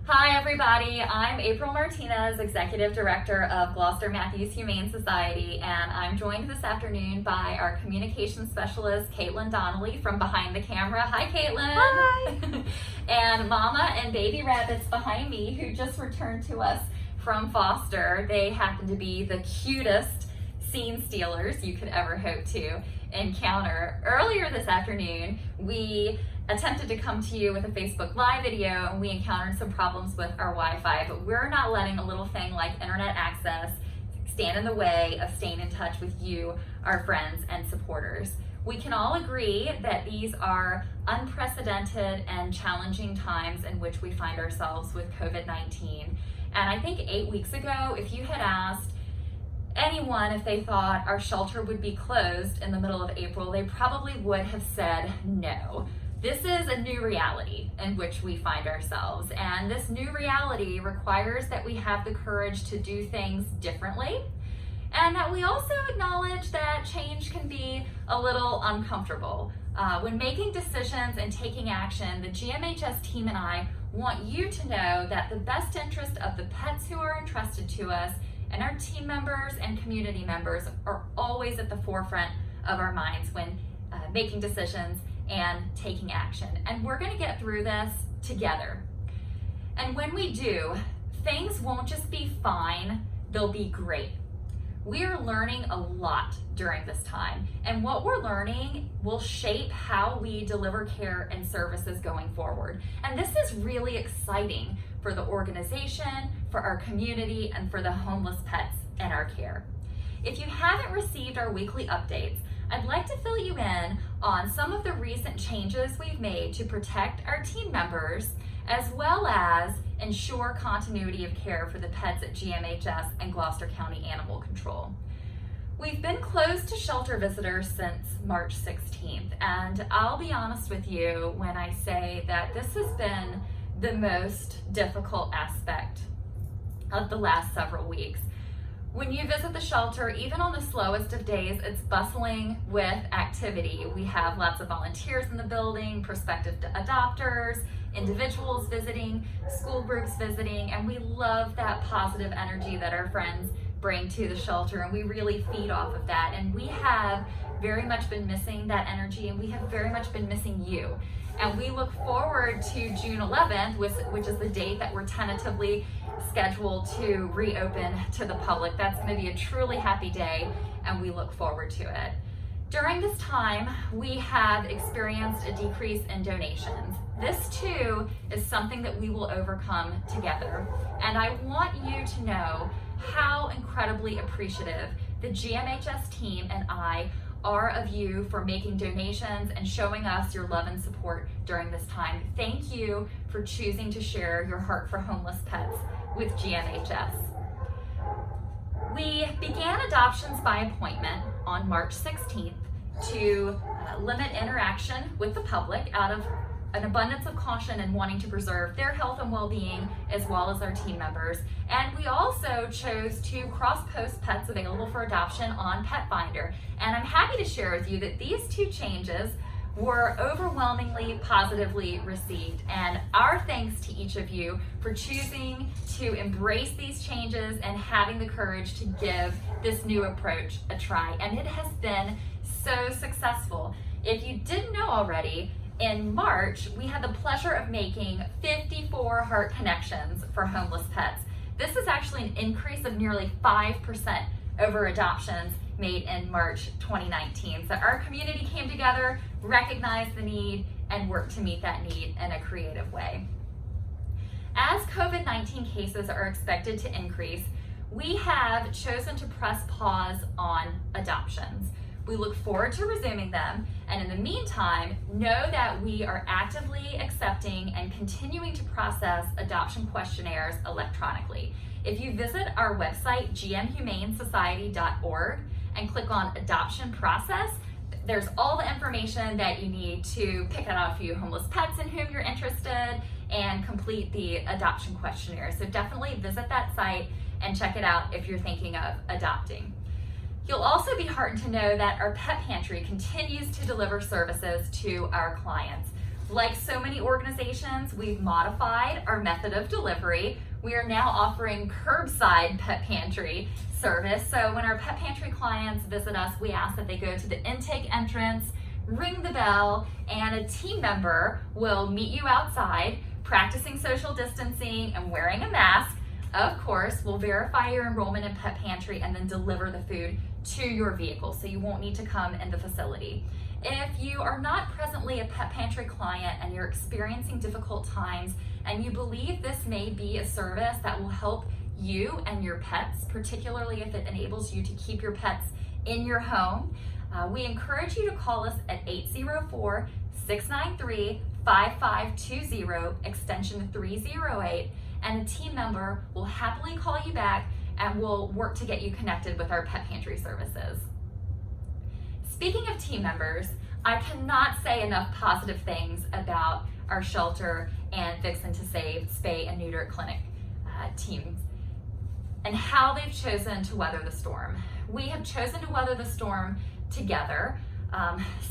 Hi everybody, I'm April Martinez, Executive Director of Gloucester-Mathews Humane Society, and I'm joined this afternoon by our Communications Specialist, Caitlin Donnelly, from behind the camera. Hi Caitlin! Hi! And Mama and Baby Rabbits behind me, who just returned to us from foster. They happen to be the cutest scene stealers you could ever hope to encounter. Earlier this afternoon, we attempted to come to you with a Facebook Live video and we encountered some problems with our Wi-Fi, but we're not letting a little thing like internet access stand in the way of staying in touch with you, our friends and supporters. We can all agree that these are unprecedented and challenging times in which we find ourselves with COVID-19. And I think 8 weeks ago, if you had asked anyone if they thought our shelter would be closed in the middle of April, they probably would have said no. This is a new reality in which we find ourselves, and this new reality requires that we have the courage to do things differently, and that we also acknowledge that change can be a little uncomfortable. When making decisions and taking action, the GMHS team and I want you to know that the best interest of the pets who are entrusted to us and our team members and community members are always at the forefront of our minds when making decisions and taking action. And we're gonna get through this together. And when we do, things won't just be fine, they'll be great. We are learning a lot during this time, and what we're learning will shape how we deliver care and services going forward. And this is really exciting for the organization, for our community, and for the homeless pets in our care. If you haven't received our weekly updates, I'd like to fill you in on some of the recent changes we've made to protect our team members, as well as ensure continuity of care for the pets at GMHS and Gloucester County Animal Control. We've been closed to shelter visitors since March 16th, and I'll be honest with you when I say that this has been the most difficult aspect of the last several weeks. When you visit the shelter, even on the slowest of days, it's bustling with activity. We have lots of volunteers in the building, prospective adopters, individuals visiting, school groups visiting, and we love that positive energy that our friends bring to the shelter, and we really feed off of that. And we have very much been missing that energy, and we have very much been missing you. And we look forward to June 11th, which is the date that we're tentatively scheduled to reopen to the public. That's going to be a truly happy day, and we look forward to it. During this time, we have experienced a decrease in donations. This too is something that we will overcome together. And I want you to know how incredibly appreciative the GMHS team and I are of you for making donations and showing us your love and support during this time. Thank you for choosing to share your heart for homeless pets with GMHS. We began adoptions by appointment on March 16th to limit interaction with the public out of an abundance of caution and wanting to preserve their health and well-being as well as our team members. And we also chose to cross-post pets available for adoption on Pet Finder. And I'm happy to share with you that these two changes were overwhelmingly positively received. And our thanks to each of you for choosing to embrace these changes and having the courage to give this new approach a try. And it has been so successful. If you didn't know already, in March, we had the pleasure of making 54 heart connections for homeless pets. This is actually an increase of nearly 5% over adoptions made in March 2019. So our community came together, recognized the need, and worked to meet that need in a creative way. As COVID-19 cases are expected to increase, we have chosen to press pause on adoptions. We look forward to resuming them, and in the meantime, know that we are actively accepting and continuing to process adoption questionnaires electronically. If you visit our website, gmhumanesociety.org, and click on Adoption Process, there's all the information that you need to pick out a few homeless pets in whom you're interested and complete the adoption questionnaire. So definitely visit that site and check it out if you're thinking of adopting. You'll also be heartened to know that our pet pantry continues to deliver services to our clients. Like so many organizations, we've modified our method of delivery. We are now offering curbside pet pantry service. So when our pet pantry clients visit us, we ask that they go to the intake entrance, ring the bell, and a team member will meet you outside, practicing social distancing and wearing a mask. Of course, we'll verify your enrollment in pet pantry and then deliver the food to your vehicle, so you won't need to come in the facility. If you are not presently a pet pantry client and you're experiencing difficult times and you believe this may be a service that will help you and your pets, particularly if it enables you to keep your pets in your home, we encourage you to call us at 804-693-5520, extension 308, and a team member will happily call you back and will work to get you connected with our pet pantry services. Speaking of team members, I cannot say enough positive things about our shelter and Vixen to Save spay and neuter clinic teams and how they've chosen to weather the storm. We have chosen to weather the storm together.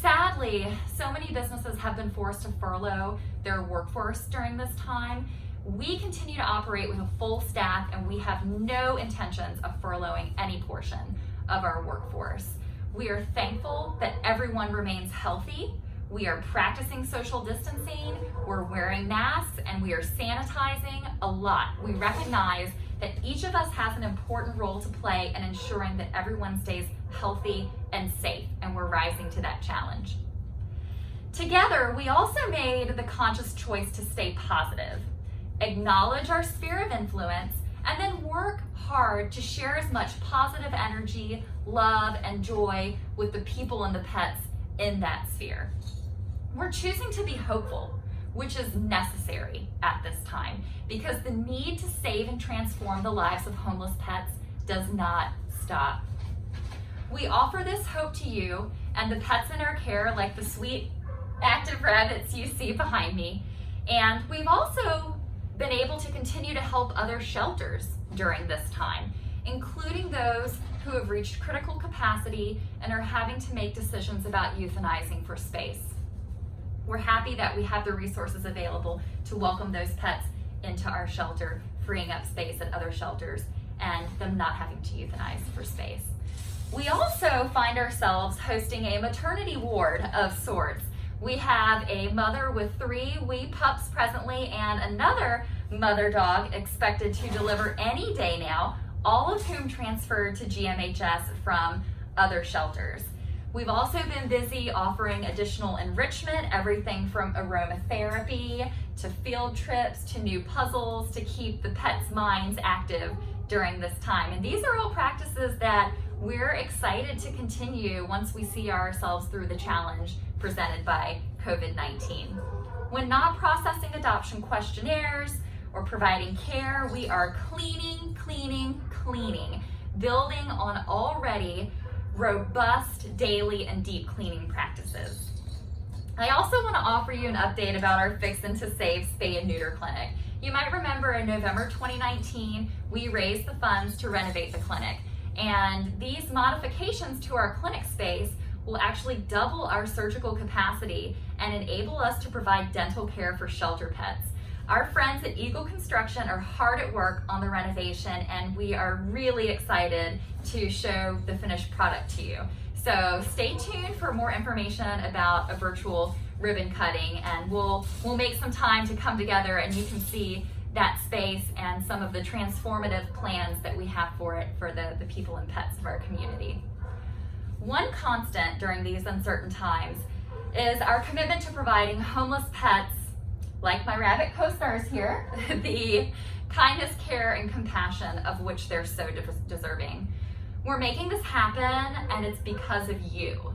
Sadly, so many businesses have been forced to furlough their workforce during this time. We continue to operate with a full staff and we have no intentions of furloughing any portion of our workforce. We are thankful that everyone remains healthy. We are practicing social distancing, we're wearing masks, and we are sanitizing a lot. We recognize that each of us has an important role to play in ensuring that everyone stays healthy and safe, and we're rising to that challenge. Together, we also made the conscious choice to stay positive, acknowledge our sphere of influence, and then work hard to share as much positive energy, love, and joy with the people and the pets in that sphere. We're choosing to be hopeful, which is necessary at this time because the need to save and transform the lives of homeless pets does not stop. We offer this hope to you and the pets in our care, like the sweet active rabbits you see behind me. And we've also been able to continue to help other shelters during this time, including those who have reached critical capacity and are having to make decisions about euthanizing for space. We're happy that we have the resources available to welcome those pets into our shelter, freeing up space at other shelters and them not having to euthanize for space. We also find ourselves hosting a maternity ward of sorts. We have a mother with 3 wee pups presently and another mother dog expected to deliver any day now, all of whom transferred to GMHS from other shelters. We've also been busy offering additional enrichment, everything from aromatherapy to field trips to new puzzles to keep the pets' minds active during this time. And these are all practices that we're excited to continue once we see ourselves through the challenge presented by COVID-19. When not processing adoption questionnaires or providing care, we are cleaning, building on already robust daily and deep cleaning practices. I also want to offer you an update about our Vixen to Save spay and neuter clinic. You might remember in November 2019, we raised the funds to renovate the clinic. And these modifications to our clinic space will actually double our surgical capacity and enable us to provide dental care for shelter pets. Our friends at Eagle Construction are hard at work on the renovation, and we are really excited to show the finished product to you. So stay tuned for more information about a virtual ribbon cutting, and we'll make some time to come together and you can see that space and some of the transformative plans that we have for it for the people and pets of our community. One constant during these uncertain times is our commitment to providing homeless pets, like my rabbit co-stars here, the kindness, care, and compassion of which they're so deserving. We're making this happen, and it's because of you.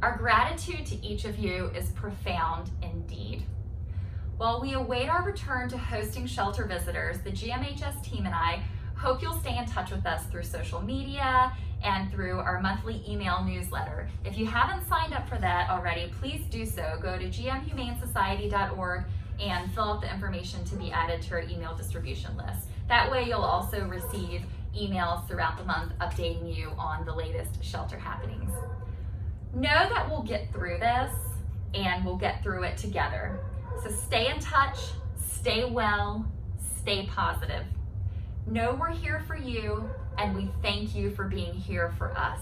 Our gratitude to each of you is profound indeed. While we await our return to hosting shelter visitors, the GMHS team and I hope you'll stay in touch with us through social media and through our monthly email newsletter. If you haven't signed up for that already, please do so. Go to gmhumanesociety.org and fill out the information to be added to our email distribution list. That way you'll also receive emails throughout the month updating you on the latest shelter happenings. Know that we'll get through this, and we'll get through it together. So stay in touch, stay well, stay positive. Know we're here for you, and we thank you for being here for us.